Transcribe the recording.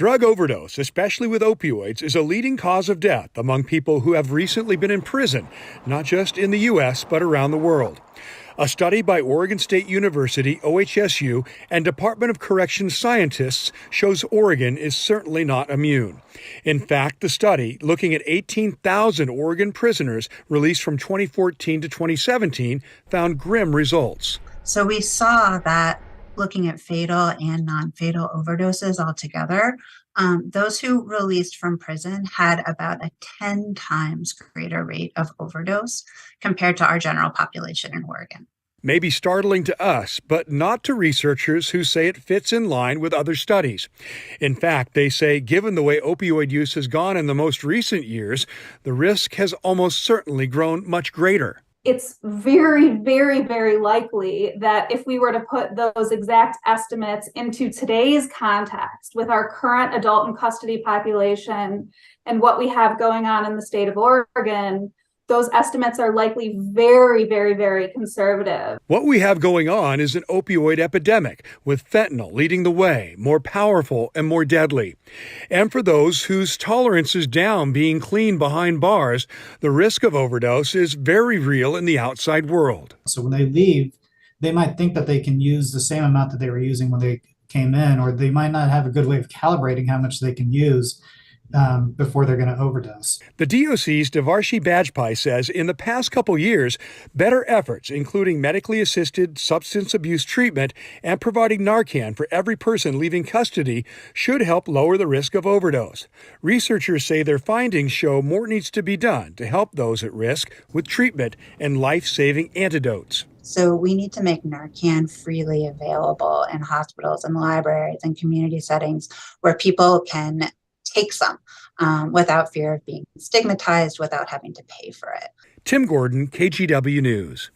Drug overdose, especially with opioids, is a leading cause of death among people who have recently been in prison, not just in the U.S., but around the world. A study by Oregon State University, OHSU, and Department of Corrections scientists shows Oregon is certainly not immune. In fact, the study, looking at 18,000 Oregon prisoners released from 2014 to 2017, found grim results. So we saw that looking at fatal and non-fatal overdoses altogether, those who released from prison had about a 10 times greater rate of overdose compared to our general population in Oregon. May be startling to us, but not to researchers who say it fits in line with other studies. In fact, they say given the way opioid use has gone in the most recent years, the risk has almost certainly grown much greater. It's very, very, very likely that if we were to put those exact estimates into today's context with our current adult in custody population and what we have going on in the state of Oregon, those estimates are likely very, very, very conservative. What we have going on is an opioid epidemic, with fentanyl leading the way, more powerful and more deadly. And for those whose tolerance is down being clean behind bars, the risk of overdose is very real in the outside world. So when they leave, they might think that they can use the same amount that they were using when they came in, or they might not have a good way of calibrating how much they can use before they're going to overdose. The DOC's Devarshi Bajpai says in the past couple years, better efforts, including medically assisted substance abuse treatment and providing Narcan for every person leaving custody, should help lower the risk of overdose. Researchers say their findings show more needs to be done to help those at risk with treatment and life-saving antidotes. So we need to make Narcan freely available in hospitals and libraries and community settings where people can take some without fear of being stigmatized, without having to pay for it. Tim Gordon, KGW News.